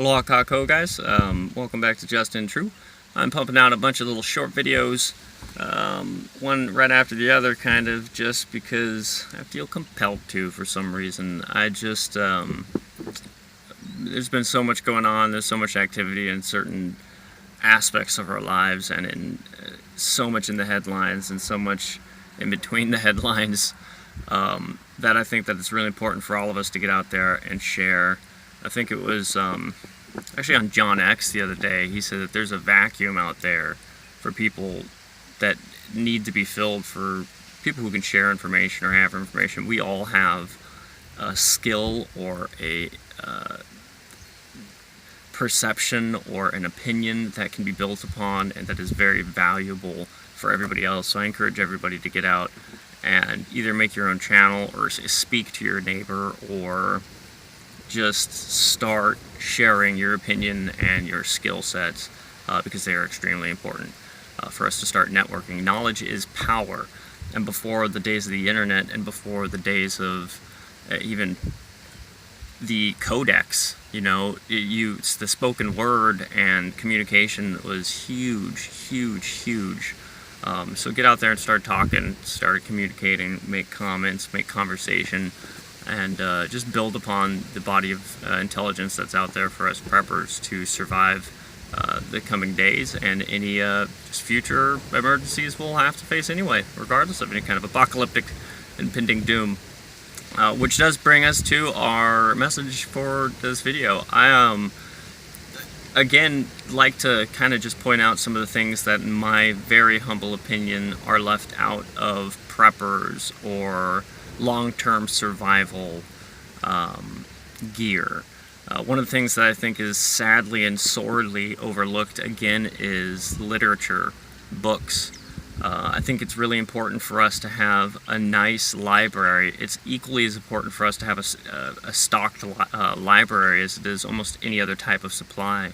Aloha kako guys, welcome back to Just&True. I'm pumping out a bunch of little short videos, one right after the other kind of, just because I feel compelled to for some reason. There's been so much going on, there's so much activity in certain aspects of our lives, and so much in the headlines and so much in between the headlines, that I think that it's really important for all of us to get out there and share. I think it was actually on John X the other day. He said that there's a vacuum out there for people that need to be filled, for people who can share information or have information. We all have a skill or a perception or an opinion that can be built upon and that is very valuable for everybody else. So I encourage everybody to get out and either make your own channel or speak to your neighbor, or just start sharing your opinion and your skill sets, because they are extremely important for us to start networking. Knowledge is power, and before the days of the internet and before the days of even the codex, the spoken word and communication was huge. So get out there and start talking, start communicating, make comments, make conversation, and just build upon the body of intelligence that's out there for us preppers to survive the coming days and any just future emergencies we'll have to face anyway, regardless of any kind of apocalyptic impending doom. Which does bring us to our message for this video. I again like to kind of just point out some of the things that, in my very humble opinion, are left out of preppers or long-term survival gear. One of the things that I think is sadly and sorely overlooked again is literature, books. I think it's really important for us to have a nice library. It's equally as important for us to have a stocked library as it is almost any other type of supply,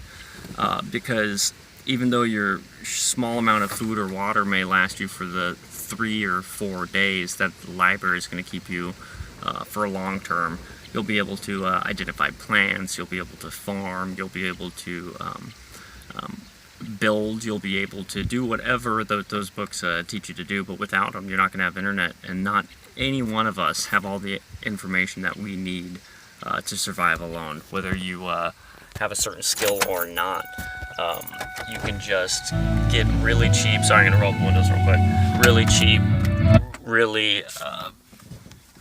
because even though your small amount of food or water may last you for the 3 or 4 days that the library is going to keep you for a long term, you'll be able to identify plants, you'll be able to farm, you'll be able to build, you'll be able to do whatever those books teach you to do. But without them, you're not going to have internet, and not any one of us have all the information that we need to survive alone, whether you have a certain skill or not. You can just get really cheap, sorry, I'm going to roll the windows real quick, really cheap, really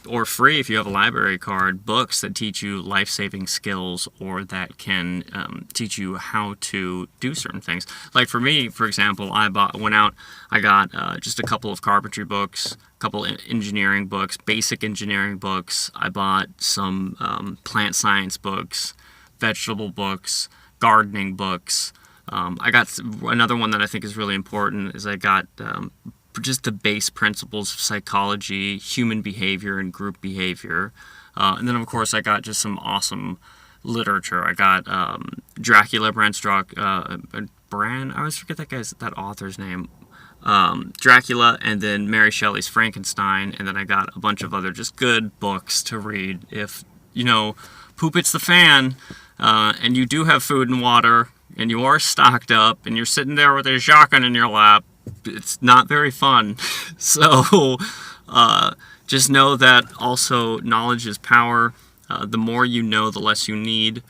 or free if you have a library card, books that teach you life-saving skills, or that can teach you how to do certain things. Like for me, for example, I got just a couple of carpentry books, a couple engineering books, basic engineering books. I bought some plant science books, vegetable books, gardening books. I got another one that I think is really important is I got just the base principles of psychology, human behavior, and group behavior. And then, of course, I got just some awesome literature. I got Dracula, I always forget that author's name. Dracula, and then Mary Shelley's Frankenstein, and then I got a bunch of other just good books to read. If, poop hits the fan, and you do have food and water, and you are stocked up, and you're sitting there with a shotgun in your lap, it's not very fun. So just know that also knowledge is power. The more you know, the less you need.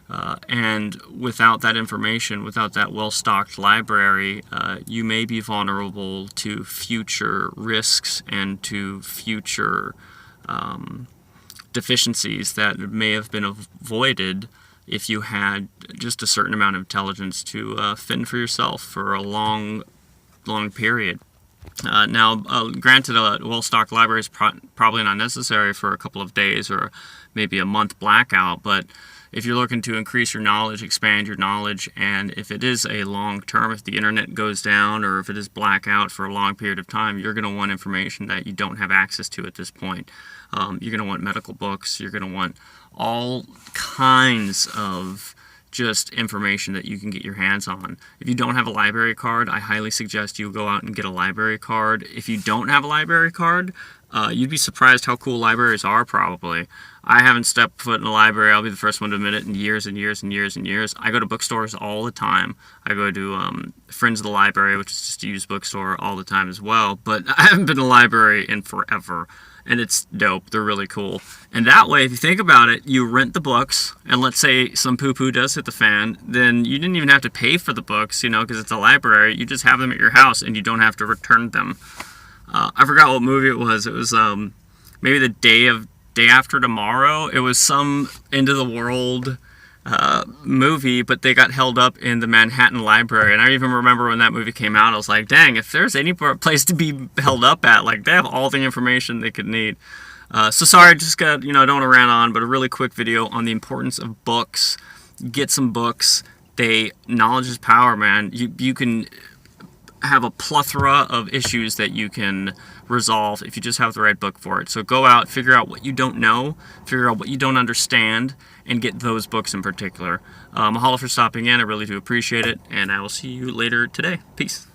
And without that information, without that well-stocked library, you may be vulnerable to future risks and to future deficiencies that may have been avoided if you had just a certain amount of intelligence to fend for yourself for a long period. Now, granted, a well-stocked library is probably not necessary for a couple of days or maybe a month blackout, but if you're looking to increase your knowledge, expand your knowledge, and if it is a long term, if the internet goes down or if it is blackout for a long period of time, you're going to want information that you don't have access to at this point. You're going to want medical books, you're going to want all kinds of just information that you can get your hands on. If you don't have a library card, I highly suggest you go out and get a library card. If you don't have a library card, You'd be surprised how cool libraries are, probably. I haven't stepped foot in a library, I'll be the first one to admit it, in years and years and years and years. I go to bookstores all the time. I go to Friends of the Library, which is just a used bookstore, all the time as well. But I haven't been to a library in forever. And it's dope. They're really cool. And that way, if you think about it, you rent the books, and let's say some poo-poo does hit the fan, then you didn't even have to pay for the books, because it's a library. You just have them at your house, and you don't have to return them. I forgot what movie it was. It was maybe the Day After Tomorrow. It was some end of the world movie, but they got held up in the Manhattan Library. And I even remember when that movie came out, I was like, dang, if there's any place to be held up at, like, they have all the information they could need. So sorry, I just got, I don't want to rant on, but a really quick video on the importance of books. Get some books. Knowledge is power, man. You can have a plethora of issues that you can resolve if you just have the right book for it. So go out, figure out what you don't know, figure out what you don't understand, and get those books in particular. Mahalo for stopping in. I really do appreciate it, and I will see you later today. Peace.